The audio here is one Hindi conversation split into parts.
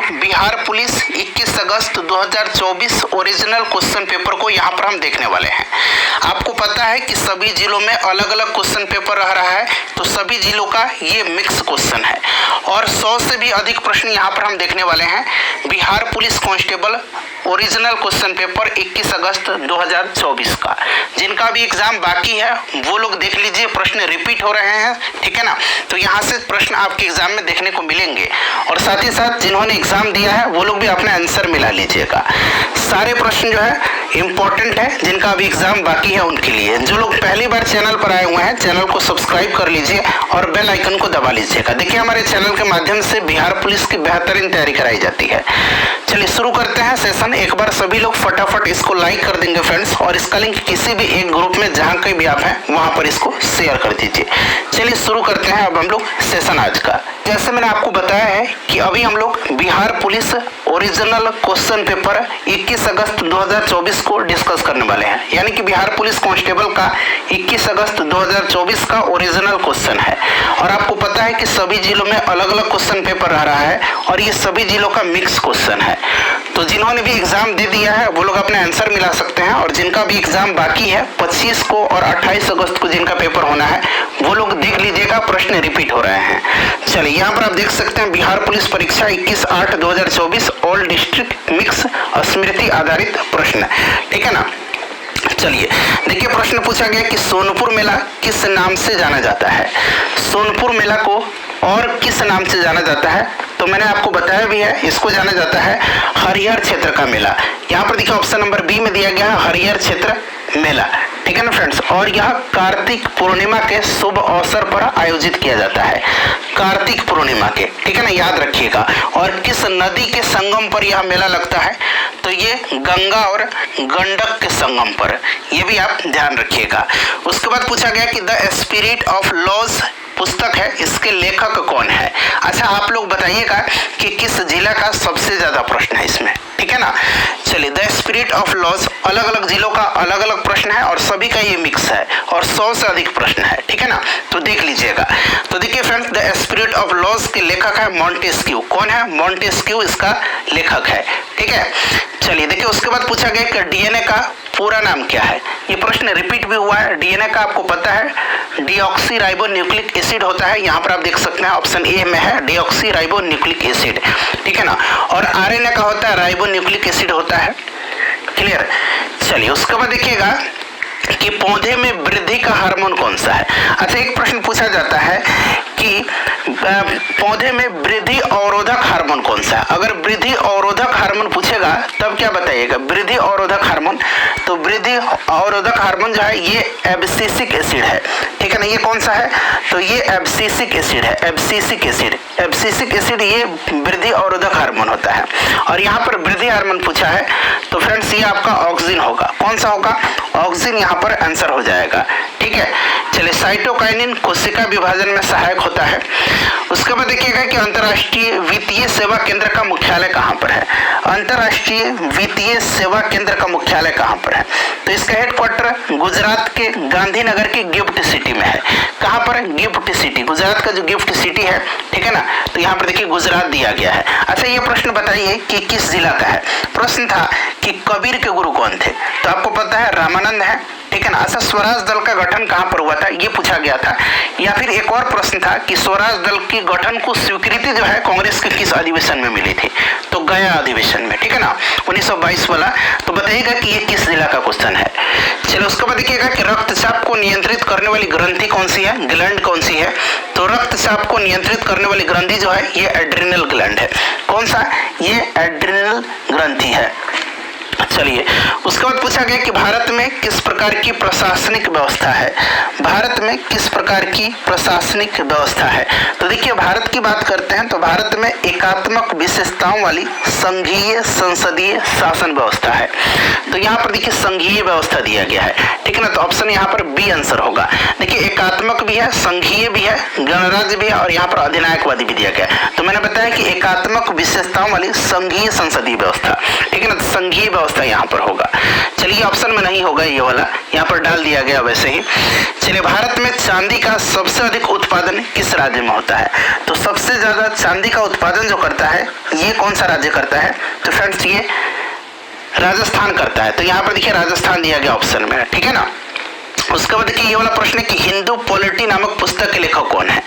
बिहार पुलिस 21 अगस्त 2024 ओरिजिनल क्वेश्चन पेपर को यहाँ पर हम देखने वाले हैं। आपको पता है कि सभी जिलों में अलग अलग क्वेश्चन पेपर रह रहा है, तो सभी जिलों का ये मिक्स क्वेश्चन है और 100 से भी अधिक प्रश्न यहाँ पर हम देखने वाले हैं। Bihar police constable original question paper 21 अगस्त 2024 का। जिनका भी एग्जाम बाकी है वो लोग देख लीजिए, प्रश्न रिपीट हो रहे हैं, ठीक है ना। तो यहाँ से प्रश्न आपके एग्जाम में देखने को मिलेंगे और साथ ही साथ जिन्होंने एग्जाम दिया है वो लोग भी अपने आंसर मिला लीजिएगा। सारे प्रश्न जो है इंपॉर्टेंट है, जिनका अभी एग्जाम बाकी है उनके लिए। जो लोग पहली बार चैनल पर आए हुए हैं, चैनल को सब्सक्राइब कर लीजिए और बेल आइकन को दबा लीजिएगा। देखिए हमारे चैनल के माध्यम से बिहार पुलिस की बेहतरीन तैयारी कराई जाती है। चलिए शुरू करते हैं सेशन। एक बार सभी लोग फटाफट इसको लाइक कर देंगे फ्रेंड्स, और इसका लिंक किसी भी एक ग्रुप में जहां कहीं भी आप हैं वहां पर इसको शेयर कर दीजिए। चलिए शुरू करते हैं अब हम लोग सेशन आज का। जैसे मैंने आपको बताया है कि अभी हम लोग Bihar police original question paper 21 अगस्त 2024 को डिस्कस करने वाले हैं। यानी कि बिहार पुलिस कांस्टेबल का 21 अगस्त 2024 का ओरिजिनल क्वेश्चन है और आपको पता है कि सभी जिलों में अलग अलग क्वेश्चन पेपर रह रहा है और ये सभी जिलों का मिक्स क्वेश्चन है। तो जिन्होंने भी एग्जाम दे दिया है वो लोग अपने आंसर मिला सकते हैं, और जिनका भी एग्जाम बाकी है 25 को और 28 अगस्त को जिनका पेपर होना है वो लोग देख लीजिएगा, प्रश्न रिपीट हो रहे हैं। चलिए यहाँ पर आप देख सकते हैं बिहार पुलिस परीक्षा 21/8/2024 ऑल डिस्ट्रिक्ट मिक्स स्मृति आधारित प्रश्न, ठीक है ना। चलिए देखिए प्रश्न पूछा गया कि सोनपुर मेला किस नाम से जाना जाता है। सोनपुर मेला को और किस नाम से जाना जाता है, तो मैंने आपको बताया भी है, इसको जाना जाता है हरिहर क्षेत्र का मेला। यहाँ पर देखिए ऑप्शन नंबर बी में दिया गया है हरिहर क्षेत्र मेला, ठीक है ना फ्रेंड्स। और यह कार्तिक पूर्णिमा के शुभ अवसर पर आयोजित किया जाता है, कार्तिक पूर्णिमा के, ठीक है ना, याद रखिएगा। और किस नदी के संगम पर यह मेला लगता है, तो ये गंगा और गंडक के संगम पर, ये भी आप ध्यान रखिएगा। उसके बाद पूछा गया कि द स्पिरिट ऑफ लॉज पुस्तक है, इसके लेखक कौन है। अच्छा आप लोग बताइएगा कि किस जिला का सबसे ज्यादा प्रश्न है इसमें, ठीक है ना। चलिए द स्पिरिट ऑफ लॉज अलग अलग जिलों का अलग अलग प्रश्न है और सभी का ये मिक्स है और 100 से अधिक प्रश्न है, ठीक है ना, तो देख लीजिएगा। तो देखिए friends the spirit of laws के लेखक है मॉन्टेस्क्यू। कौन है? मॉन्टेस्क्यू इसका लेखक है, ठीक है। चलिए देखिए उसके बाद पूछा गया कि डीएनए का पूरा नाम क्या है। ये प्रश्न रिपीट भी हुआ है। डीएनए का आपको पता है डीऑक्सी राइबो न्यूक्लिक एसिड होता है, यहाँ पर आप देख सकते हैं ऑप्शन ए में है डीऑक्सी राइबो न्यूक्लिक एसिड, ठीक है ना। और आरएनए का होता है राइबो न्यूक्लिक एसिड होता है, क्लियर। चलिए उसके बाद देखिएगा कि पौधे में वृद्धि का हार्मोन कौन सा है। अच्छा एक प्रश्न पूछा जाता है कि पौधे में वृद्धि अवरोधक हार्मोन कौन सा है। अगर वृद्धि अवरोधक हार्मोन पूछेगा तब क्या बताइएगा, वृद्धि अवरोधक हार्मोन। तो वृद्धि अवरोधक हार्मोन जो है ये एब्सिसिक एसिड है, ठीक है ना। ये कौन सा है, तो ये एब्सिसिक एसिड है, एब्सिसिक एसिड। एब्सिसिक एसिड ये वृद्धि अवरोधक हार्मोन होता है। और यहाँ पर वृद्धि हार्मोन पूछा है तो फ्रेंड्स ये आपका ऑक्सिन होगा। कौन सा होगा, ऑक्सिन यहाँ पर आंसर हो जाएगा, ठीक है। चलिए साइटोकाइनिन कोशिका विभाजन में सहायक होता है। उसके बाद देखिएगा कि अंतर्राष्ट्रीय वित्तीय सेवा केंद्र का मुख्यालय कहाँ पर है। अंतर्राष्ट्रीय वित्तीय सेवा केंद्र का मुख्यालय कहाँ पर है, तो इसका हेडक्वार्टर गुजरात के गांधीनगर की गिफ्ट सिटी में है। कहाँ पर है, गिफ्ट सिटी, गुजरात का जो गिफ्ट सिटी है, ठीक है ना। तो यहाँ पर देखिए गुजरात दिया गया है। अच्छा ये प्रश्न बताइए कि किस जिला का है। प्रश्न था कि कबीर के गुरु कौन थे, तो आपको पता है रामानंद है, ठीक है ना। अच्छा स्वराज दल का गठन कहाँ पर हुआ था, ये पूछा गया था। या फिर एक और प्रश्न था कि स्वराज दल के गठन को स्वीकृति जो है कांग्रेस के किस अधिवेशन में मिली थी, तो गया अधिवेशन में, ठीक है ना, 1922 वाला। तो बताइएगा कि ये किस जिला का क्वेश्चन है। चलो उसके बाद देखिएगा कि रक्तचाप को नियंत्रित करने वाली ग्रंथि कौन सी है, ग्लैंड कौन सी है। तो रक्तचाप को नियंत्रित करने वाली ग्रंथि जो है ये एड्रिनल ग्लैंड है। कौन सा, ये एड्रिनल ग्रंथि है। चलिए उसके बाद पूछा गया कि भारत में किस प्रकार की प्रशासनिक व्यवस्था है। भारत में किस प्रकार की प्रशासनिक व्यवस्था है, तो देखिए भारत की बात करते हैं तो भारत में एकात्मक विशेषताओं वाली संघीय संसदीय शासन व्यवस्था है। तो यहाँ पर देखिए संघीय व्यवस्था दिया गया है, ठीक है ना। तो ऑप्शन यहाँ पर बी आंसर होगा। देखिए एकात्मक भी है, संघीय भी है, गणराज्य भी है और यहाँ पर अधिनायकवादी भी दिया गया है। तो मैंने बताया कि एकात्मक विशेषताओं वाली संघीय संसदीय व्यवस्था, ठीक है ना, संघीय व्यवस्था अर्थव्यवस्था यहाँ पर होगा। चलिए ऑप्शन में नहीं होगा ये वाला, यहाँ पर डाल दिया गया वैसे ही। चलिए भारत में चांदी का सबसे अधिक उत्पादन किस राज्य में होता है? तो सबसे ज्यादा चांदी का उत्पादन जो करता है ये कौन सा राज्य करता है? तो फ्रेंड्स ये राजस्थान करता है। तो यहाँ पर देखिए राजस्थान दिया गया ऑप्शन में, ठीक है ना। उसके बाद देखिए ये वाला प्रश्न है कि हिंदू पॉलिटी नामक पुस्तक के लेखक कौन है?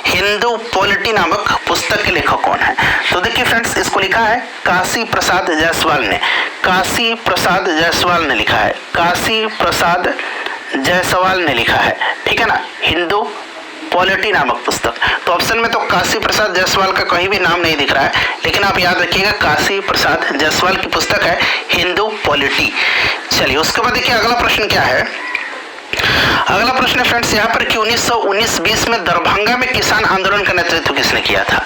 हिंदू पॉलिटी नामक पुस्तक के लेखक कौन है? तो देखिए फ्रेंड्स इसको लिखा है काशी प्रसाद जायसवाल ने। काशी प्रसाद जायसवाल ने लिखा है, काशी प्रसाद जायसवाल ने लिखा है, ठीक है ना, हिंदू पॉलिटी नामक पुस्तक। तो ऑप्शन में तो काशी प्रसाद जायसवाल का कहीं भी नाम नहीं दिख रहा है, लेकिन आप याद रखिएगा काशी प्रसाद जायसवाल की पुस्तक है हिंदू पॉलिटी। चलिए उसके बाद देखिए अगला प्रश्न क्या है। अगला प्रश्न है फ्रेंड्स यहाँ पर कि 1919-20 में दरभंगा में किसान आंदोलन का नेतृत्व किसने किया था?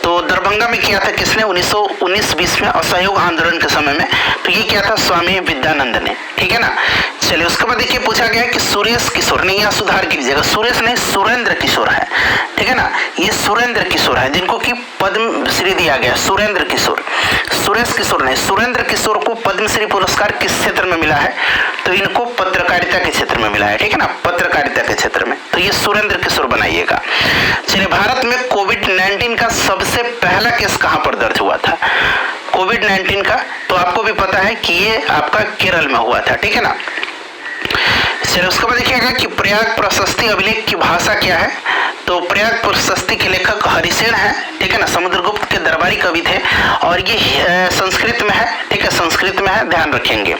तो दरभंगा में किया था किसने? 1919-20 में असहयोग आंदोलन के समय में। तो ये क्या था? स्वामी विद्यानंद ने, ठीक है ना। चलिए उसके बाद देखिए पूछा गया कि सुरेश किशोर ने, यहाँ सुधार कीजिएगा, सुरेश नहीं सुरेंद्र किशोर है, ठीक है ना, ये सुरेंद्र किशोर है जिनको कि पद्मश्री दिया गया। सुरेंद्र किशोर, सुरेश किशोर नहीं, सुरेंद्र किशोर को पद्मश्री पुरस्कार किस क्षेत्र में मिला है? तो इनको पत्रकारिता के क्षेत्र में मिला है, ठीक है ना, पत्रकारिता के क्षेत्र में। तो ये सुरेंद्र किशोर बनाइएगा। चलिए भारत में कोविड-19 का सबसे पहला केस कहां पर दर्ज हुआ था? कोविड-19 का तो आपको भी पता है कि ये आपका केरल में हुआ था, ठीक है ना। चलिए उसके बाद देखिएगा कि प्रयाग प्रशस्ति अभिलेख की भाषा क्या है? तो प्रयाग प्रशस्ति के लेखक हरिसेन है, ठीक है ना, समुद्रगुप्त के दरबारी कवि थे और ये संस्कृत में है, ठीक है, संस्कृत में है, ध्यान रखेंगे।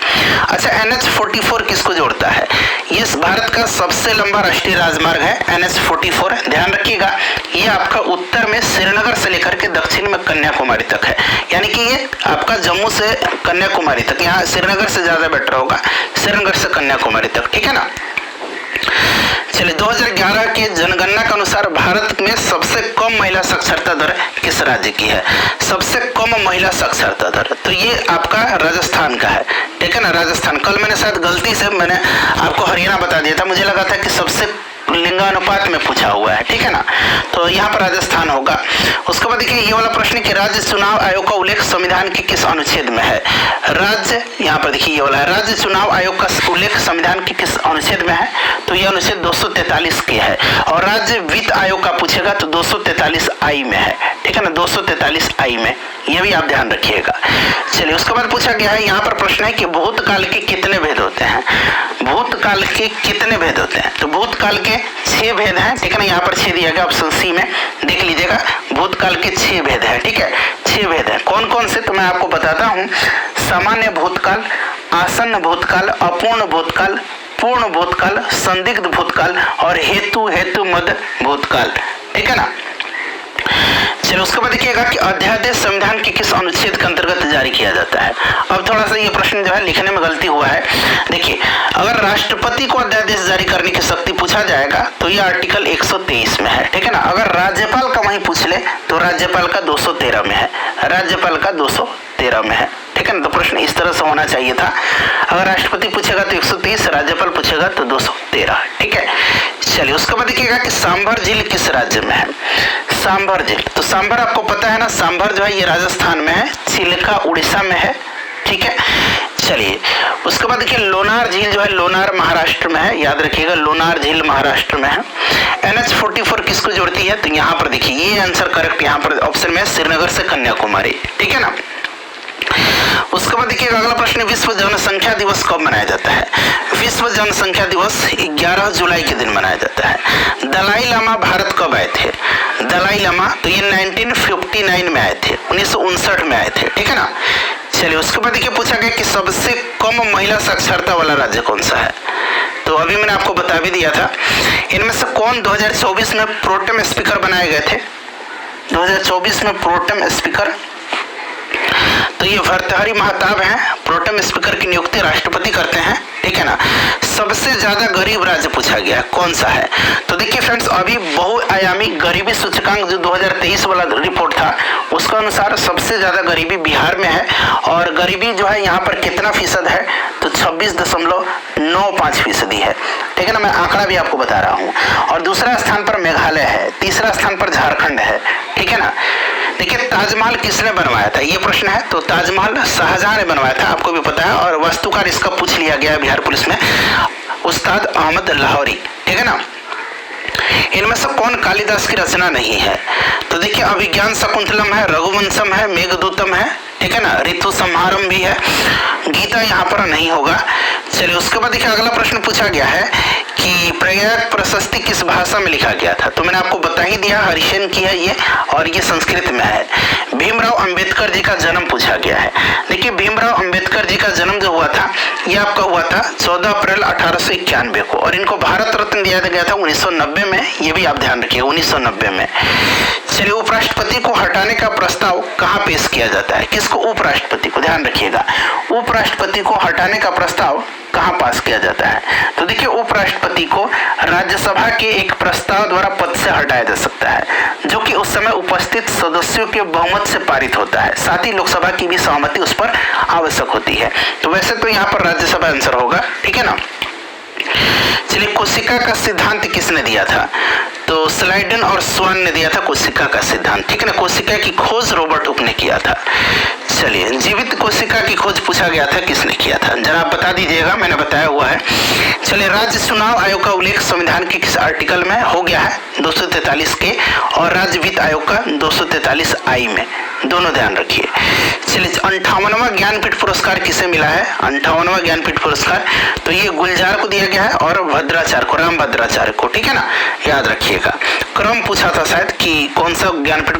अच्छा NH-44 किसको जोड़ता है? ये भारत का सबसे लंबा राष्ट्रीय राजमार्ग है NH-44, ध्यान रखिएगा। ये आपका उत्तर में श्रीनगर से लेकर के दक्षिण में कन्याकुमारी तक है, यानी कि ये आपका जम्मू से कन्याकुमारी तक, यहाँ श्रीनगर से ज्यादा बेटर होगा, श्रीनगर से कन्याकुमारी तक, ठीक है ना। चलिए 2011 के जनगणना के अनुसार भारत में सबसे कम महिला साक्षरता दर किस राज्य की है? सबसे कम महिला साक्षरता दर तो ये आपका राजस्थान का है, ठीक है ना, राजस्थान। कल मैंने शायद गलती से मैंने आपको हरियाणा बता दिया था, मुझे लगा था कि सबसे लिंगानुपात में पूछा हुआ है, ठीक है ना, तो यहाँ पर राजस्थान होगा। उसके बाद देखिए ये वाला प्रश्न कि राज्य चुनाव आयोग का उल्लेख संविधान के किस अनुच्छेद में है? राज्य, यहाँ पर देखिए ये वाला है, राज्य चुनाव आयोग का उल्लेख संविधान के किस अनुच्छेद में है? तो ये अनुच्छेद 243 के है। और राज्य वित्त आयोग का पूछेगा तो 243 आई में है, ठीक है ना, 243 आई में, ये भी आप ध्यान रखिएगा। चलिए उसके बाद पूछा गया है, यहाँ पर प्रश्न है कि भूतकाल के कितने भेद होते हैं? भूतकाल के कितने भेद होते हैं? तो भूतकाल के 6 भेद हैं, ठीक है ना, यहाँ पर 6 दिया गया, ऑप्शन सी में देख लीजिएगा, भूतकाल के 6 भेद हैं, ठीक है, 6 भेद हैं। कौन कौन से? तो मैं आपको बताता हूँ। सामान्य भूतकाल, आसन्न भूतकाल, अपूर्ण भूतकाल, पूर्ण भूतकाल, संदिग्ध भूतकाल और हेतु मद भूतकाल, ठीक है ना। चलो उसके बाद देखिएगा कि अध्यादेश संविधान के किस अनुच्छेद के अंतर्गत जारी किया जाता है? अब थोड़ा सा ये प्रश्न जो है लिखने में गलती हुआ है। देखिए अगर राष्ट्रपति को अध्यादेश जारी करने की शक्ति पूछा जाएगा तो ये आर्टिकल 123 में है, ठीक है ना। अगर राज्यपाल का वहीं पूछ ले तो राज्यपाल का 213 में है, राज्यपाल का 213 में है, ठीक है ना। तो प्रश्न इस तरह से होना चाहिए था, अगर राष्ट्रपति पूछेगा तो 130, राज्यपाल पूछेगा तो 213, ठीक है। चलिए उसके बाद देखिएगा कि सांभर झील किस राज्य में है? सांभर झील, तो सांभर आपको पता है ना, सांभर जो है ये राजस्थान में है, चिल्का उड़ीसा में है, ठीक है। चलिए उसके बाद देखिए लोनार झील जो है लोनार महाराष्ट्र में है, याद रखिएगा लोनार झील महाराष्ट्र में है। NH-44 किसको जोड़ती है? तो यहाँ पर देखिए ये आंसर करेक्ट यहाँ पर ऑप्शन में श्रीनगर से कन्याकुमारी, ठीक है ना। उसके बाद देखिए अगला प्रश्न, विश्व जनसंख्या दिवस कब मनाया जाता है? विश्व जनसंख्या दिवस 11 जुलाई के दिन मनाया जाता है। दलाई लामा भारत कब आए थे? दलाई लामा तो ये 1959 में आए थे, 1959 में आए थे, ठीक है ना। चलिए उसके बाद देखिए पूछा गया कि सबसे कम महिला साक्षरता वाला राज्य कौन सा है? तो अभी मैंने आपको बता भी दिया था। इनमें से कौन 2024 में प्रोटेम स्पीकर बनाए गए थे? 2024 में प्रोटेम स्पीकर तो ये भर्तृहरि महताब हैं, प्रोटेम स्पीकर की नियुक्ति राष्ट्रपति करते हैं, ठीक है ना। सबसे ज्यादा गरीब राज्य पूछा गया कौन सा है? तो देखिए फ्रेंड्स अभी बहुआयामी गरीबी सूचकांक जो 2023 वाला रिपोर्ट था उसके अनुसार सबसे ज्यादा गरीबी बिहार में है, और गरीबी जो है यहाँ पर कितना फीसद है? तो 26.95% है, ठीक है ना। मैं आंकड़ा भी आपको बता रहा हूँ। और दूसरा स्थान पर मेघालय है, तीसरा स्थान पर झारखंड है, ठीक है ना। देखिए ताजमहल किसने बनवाया था, ये प्रश्न है। तो ताजमहल शाहजहां ने बनवाया था, आपको भी पता है, और वास्तुकार इसका पूछ लिया गया है बिहार पुलिस में, उस्ताद अहमद लाहौरी, ठीक है ना। इनमें से कौन कालिदास की रचना नहीं है? तो देखिए अभिज्ञान शकुंतलम है, रघुवंशम है, मेघदूतम है, ठीक है ना, ऋतु संहारम भी है, गीता यहाँ पर नहीं होगा। चलिए उसके बाद देखिए अगला प्रश्न पूछा गया है कि प्रयाग प्रशस्ति किस भाषा में लिखा गया था? तो मैंने आपको बता ही दिया, हरिशन की है ये, और ये संस्कृत में है। भीमराव अंबेडकर जी का जन्म पूछा गया है। देखिए भीमराव अंबेडकर जी का जन्म जो हुआ था ये आपका हुआ था 14 अप्रैल 1891 को, और इनको भारत रत्न दिया गया था 1990 में, ये भी आप ध्यान रखिए 1990 में। चलिए उपराष्ट्रपति को हटाने का प्रस्ताव कहाँ पेश किया जाता है? किसको? उपराष्ट्रपति को, ध्यान रखिएगा, उपराष्ट्रपति को हटाने का प्रस्ताव कहाँ पास किया जाता है? तो देखिए उपराष्ट्रपति को राज्यसभा के एक प्रस्ताव द्वारा पद से हटाया जा सकता है, जो कि उस समय उपस्थित सदस्यों के बहुमत से पारित होता है, साथ ही लोकसभा की भी सहमति उस पर आवश्यक होती है। तो वैसे तो यहाँ पर राज्यसभा आंसर होगा, ठीक है ना। चलिए कोशिका का सिद्धांत किसने दिया था? तो स्लाइडन और स्वान ने दिया था कोशिका का सिद्धांत, ठीक है ना। कोशिका की खोज रॉबर्ट हुक ने किया था। चलिए जीवित कोशिका की खोज पूछा गया था, किसने किया था? जरा आप बता दीजिएगा, मैंने बताया हुआ है। चलिए राज्य चुनाव आयोग का उल्लेख संविधान के किस आर्टिकल में हो गया है? 243 के, और राज्य वित्त आयोग का 243 आई में, दोनों ध्यान रखिए। चलिए 58वां ज्ञानपीठ पुरस्कार किसे मिला है? 58वां ज्ञानपीठ पुरस्कार तो ये गुलजार को दिया गया है और भद्राचार्य को, राम भद्राचार्य को, ठीक है ना, याद रखिएगा। क्रम पूछा था शायद कि कौन सा ज्ञानपीठ